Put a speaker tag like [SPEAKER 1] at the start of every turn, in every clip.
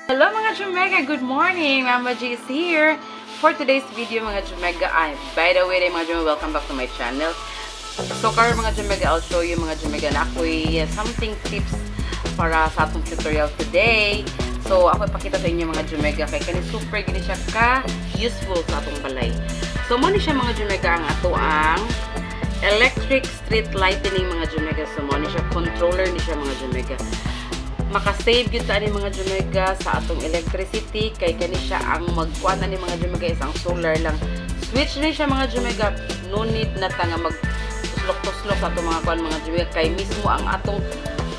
[SPEAKER 1] Hello mga Jumega! Good morning! Mama G is here for today's video mga Jumega. By the way, mga Jumega, welcome back to my channel. So, karon mga Jumega, I'll show you mga Jumega na ako'y something tips para sa atong tutorial today. So, ako ipakita sa inyo mga Jumega kay kani super gini siya ka-useful sa atong balay. So, mo ni siya mga Jumega ang ato ang electric street lighting mga Jumega. So, mo ni siya controller ni siya mga Jumega. Maka-save yun ta ni mga Jumega sa atong electricity kay kani siya ang magkuan na ni mga Jumega isang solar lang. Switch ni siya mga Jumega. No need na ta nga mag-tuslok-tuslok sa atong mga kuan mga Jumega kay mismo ang atong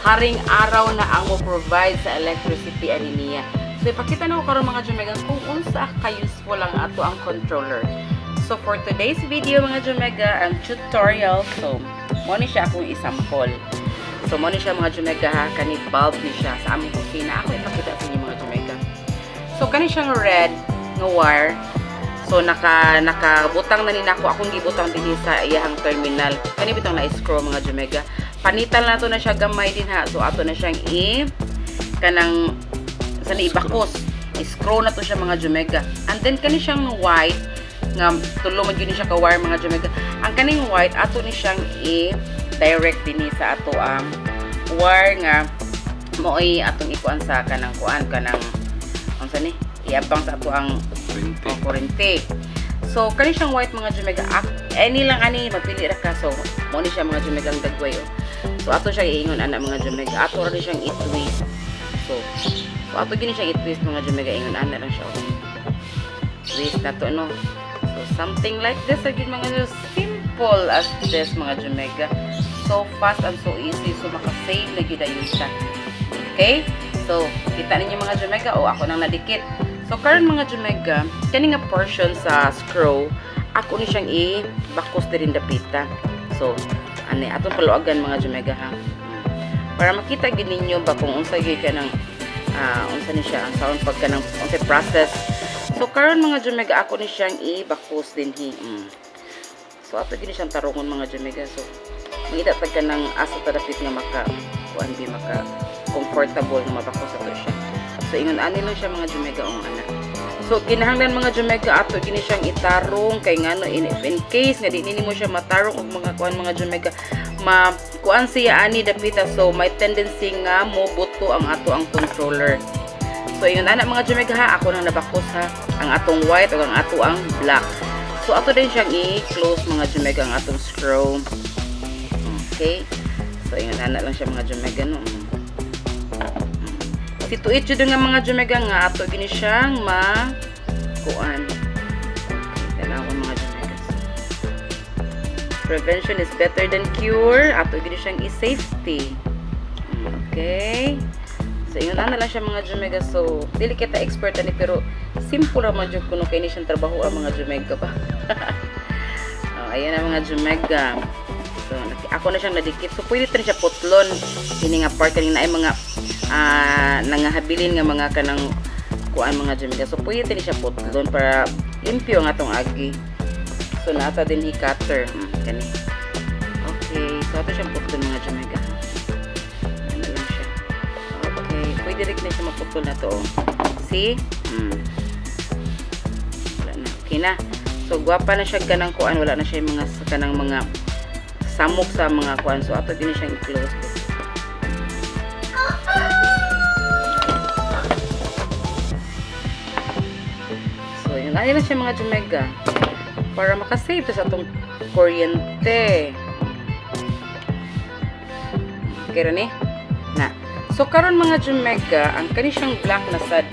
[SPEAKER 1] haring araw na ang mo-provide sa electricity ani niya. So ipakita na ko karon mga Jumega kung unsa ka-useful ang ato ang controller. So for today's video mga Jumega, ang tutorial, so mo ni siya akong i-sample. So, mo ni siya mga Jumega ha, kani bulb ni siya sa aming kusina. Ako ipakita sa inyo mga Jumega. So, kani siyang red nga wire. So, nakabutang na ni nako. Akong gibutang din sa iyahang terminal. Kani bitang na-screw mga Jumega. Panitan na to na siya gamay din ha. So, ato na siyang kanang ibakos. I-screw na to siya mga Jumega. And then, kani siyang white nga tulo magyud ni siya ka wire mga Jumega. Ang kaning white ato ni siyang direct din sa ato ang wire nga mo'y atong ikuan sa kanang kuan kanang unsa ni iabang sa ato ang kurente. So kani siyang white mga Jumega, any lang ani magpili ra ka. So mo ni siya mga Jumega ang dagway so ato siya iingon ana mga Jumega, ato ra siyang i-twist. So ato gini siyang i-twist mga Jumega, ingon ana lang siya twist na to no. So something like this again mga simple as this mga Jumega. So fast and so easy. So maka-save na gyud ayon siya. Okay? So kita ninyo mga Jumega, ako nang nadikit. So karon mga Jumega, kani nga portion sa screw, ako ni siyang i-bakos din dapita. So ani atong paluagan mga Jumega ha. Para makita gid ninyo ba kung unsa gyud kanang unsa ni siya ang sound pagka nang unsa process. So karon mga Jumega, ako ni siyang i-bakos din So ato gini siyang tarungon mga Jumega. So makita tag ka ng asa tadapit nga maka comfortable na mabakos ato siya. So ingon ani lang siya mga Jumega ana. So kinahanglan mga Jumega ato gini siyang itarong kay ngano in case nga di nimo siya matarong og mga kuan mga Jumega kuan siya ani dapita. So may tendency nga mo buto ang ato ang controller. So ingon ana mga Jumega ha, ako nang nabakos ha ang atong white ug ang ato ang black. So ato din siyang i-close mga Jumega ang atong screw. Okay. So ingon ana lang siya mga Jumega no. Situit jud nga mga Jumega nga ato gini siyang kuan. Tanawon mga Jumega. Prevention is better than cure. Ato gini siyang i-safety. Okay. So ingon ana lang siya mga Jumega. So dili kita expert ani pero simple ra man jud kuno kay ni siyang trabaho ang mga Jumega ba. Ayan na mga Jumega. So ako na siyang nadikit. So pwede rin siya putlon. Kini nga part kanina ay mga nangahabilin nga mga kanang kuan mga Jumega. So pwede rin siya putlon para limpyo nga tong agi. So nata din hi-cutter kani. Okay, so ato siyang putlon mga Jumega. Ano lang siya. Okay, pwede rin na siya maputol na to. See? Wala na. Okay na. So guwapa na siya kanang kuan, wala na siya mga kanang mga samok sa mga kuan. So ato din siyang i-close. So yun lang siya mga Jumega para makasave sa atong kuryente. Okay ra ni? Na. So karon mga Jumega, ang kani siyang black na sad.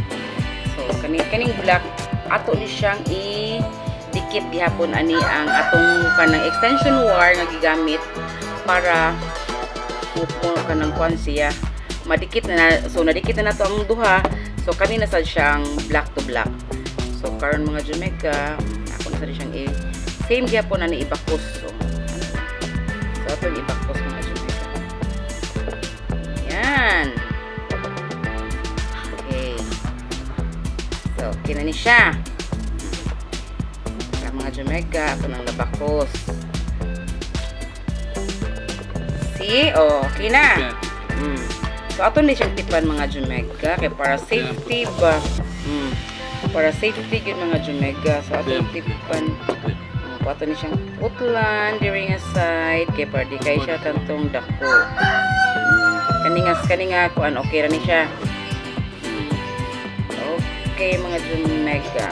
[SPEAKER 1] So kaning black ato ni siyang dikit gihapon ani ang atong kanang extension wire nga gigamit para upo kanang kuan siya madikit na. So nadikit na nato ang duha. So kanina sad siyang black to black. So karon mga Jumega, ako na sad siyang same gihapon ani ibakos. So ato ibakos mga Jumega. Yan. Okay. So kinani siya mga Jumega, ako nang nabakos. See? Oh, okay na. So ato ni siyang tipan mga Jumega kay para safety ba. Para safety gyud mga Jumega. So ato tipan. Ato ni siyang putlan during a side kay para di kay siya tantong dako. Kaninga kuan okay ra ni siya. Okay mga Jumega.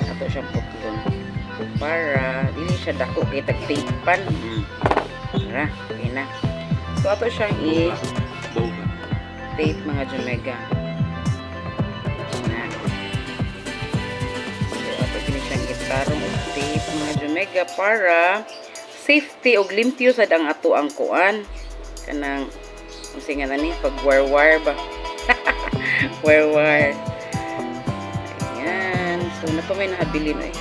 [SPEAKER 1] Ato siyang putlon para dili siya dako kay tagtipan. Tara, okay na. So ato siyang tape mga Jumega. Na. So ato kini siyang gitarong tape mga Jumega para safety og limpyo sad ang ato ang kuan. Kanang usingan na ni pag wire ba. wire. Ayan. So nato may nahabilin eh.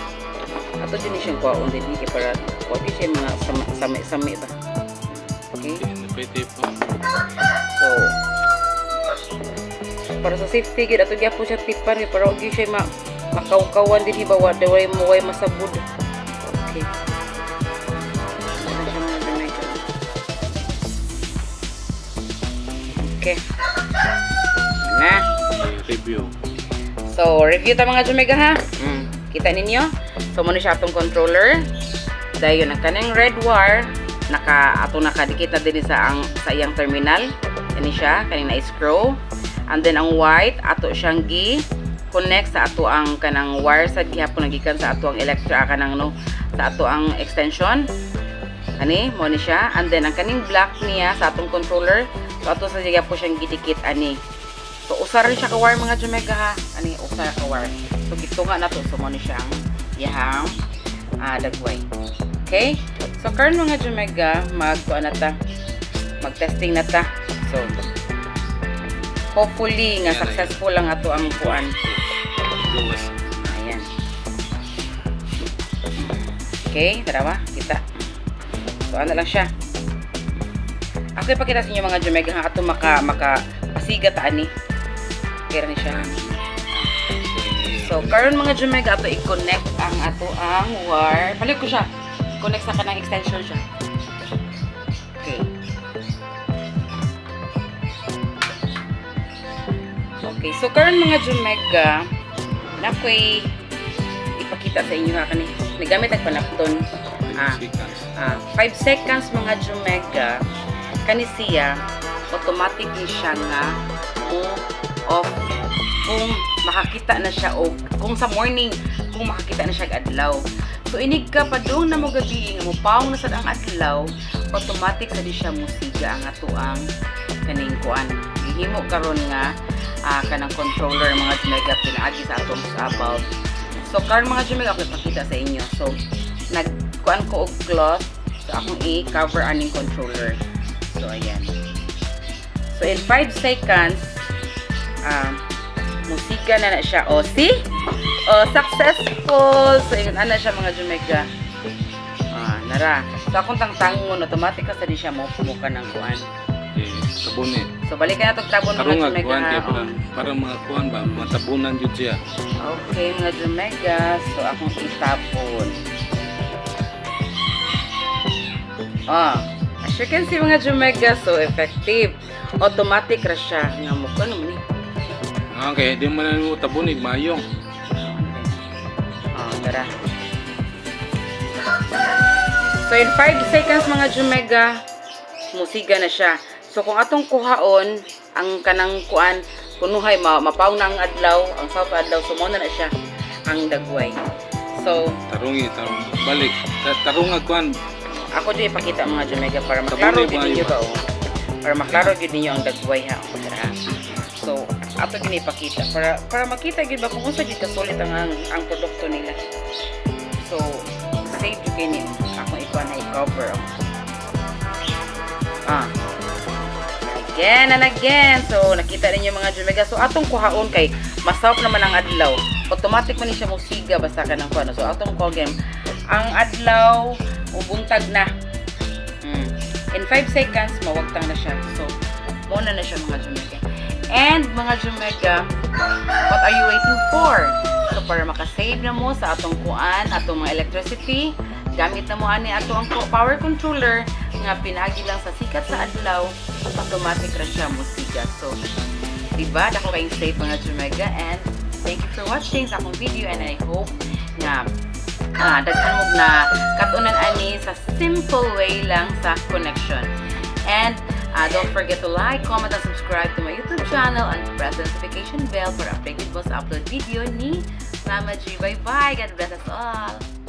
[SPEAKER 1] Ato din siyang kuwaon din kay para kuwag siya mga sami ba. Okay. So para sa safety gid ato gyapon siya tipan para og siya makaw-kawan din hibawa daway mo way masabud. Okay. Okay. Na.
[SPEAKER 2] Review.
[SPEAKER 1] So, review ta mga Jumega ha. Kita ninyo? So, muna siya atong controller. Dahil yun, ang kanang red wire, nakadikit na din sa iyang terminal. Kani siya, kaning na-screw. And then, ang white, ato siyang connect sa ato ang kanang wire sa gihapon nagikan sa ato ang kanang no, sa ato ang extension. Kani, muna siya. And then, ang kaning black niya sa atong controller, so ato sa gihapon siyang gidikit ani. So, usar rin siya ka wire mga Jumega ha. Ani, usar ka wire. So, gitunga na to. So, muna siyang yahang dagway. Okay? So, karon mga Jumega, mag-testing na ta. So, hopefully, nga successful lang ato ang kuan. Ayan. Okay, tara ba? Kita. So, ano lang siya. Ako ipakita sa inyo mga Jumega ha. Ato makasiga ta ani. Kaya ni siya. So, karon mga Jumega, ato i-connect ang ato ang wire. Palit ko siya. Connect sa kanang extension siya. Okay. Okay, so karon mga Jumega, nakoy ipakita sa inyo ha kani. Nagamit ang panapton. 5 seconds mga Jumega. Kani siya automatic ni siya nga off kung makakita na siya o kung sa morning kung makakita na siya adlaw. So inig ka pa doon na mo gabi nga mo paong na sad ang adlaw, automatic sa di siya musiga ang ato ang kaning kuan. Gihimo karon nga kanang controller mga Jumega pinaagi sa atong about. So karon mga Jumega ako ipakita sa inyo. So nagkuan ko og cloth so akong i-cover aning controller. So ayan. So in 5 seconds musika na siya. O, see? O, successful! So, yun, ano siya mga Jumega. Nara. So, akong tangtangon, automatic ka sa di siya mukha ng kuan.
[SPEAKER 2] Okay, tabon eh.
[SPEAKER 1] So, balikan na itong tabon mga Jumega.
[SPEAKER 2] Parang mga kuan ba, mga tabunan yun siya.
[SPEAKER 1] Okay, mga Jumega. So, akong itapon. As you can see mga Jumega, so effective. Automatic ra siya. Nga mukha naman eh.
[SPEAKER 2] Okay, di mo na mo tabunig, mayong.
[SPEAKER 1] Tara. So, in 5 seconds mga Jumega, musiga na siya. So, kung atong kuhaon, ang kanang kuan, kunuhay, mapaw na ang adlaw, ang south adlaw, so muna na siya ang dagway. So,
[SPEAKER 2] tarungi, balik. Tarungag kuan.
[SPEAKER 1] Ako dyan ipakita mga Jumega para maklaro din ninyo ba, para maklaro din ninyo ang dagway ha. So, ato gini ipakita para makita gid ba kung unsa gid kasulit ang produkto nila. So, save jud kini ako ikuan na i-cover. Again and again. So, nakita ninyo mga Jumega. So, atong kuhaon kay masawap naman ang adlaw. Automatic man ni siya musiga basta kanang kuan. So, atong call game ang adlaw ubuntag na. In 5 seconds mawagtang na siya. So, muna na siya mga Jumega. And mga Jumega, what are you waiting for? So, para makasave na mo sa atong kuan, atong mga electricity, gamit na mo ani ato ang power controller, nga pinagi lang sa sikat sa adlaw, automatic ra siya musiga. So, diba? Dako kayong safe mga Jumega, and thank you for watching sa akong video, and I hope na daghan mo na katunan ani sa simple way lang sa connection. And don't forget to like, comment, and subscribe to my YouTube channel and press the notification bell for updated mo sa upload video ni Mama G. Bye-bye! God bless us all!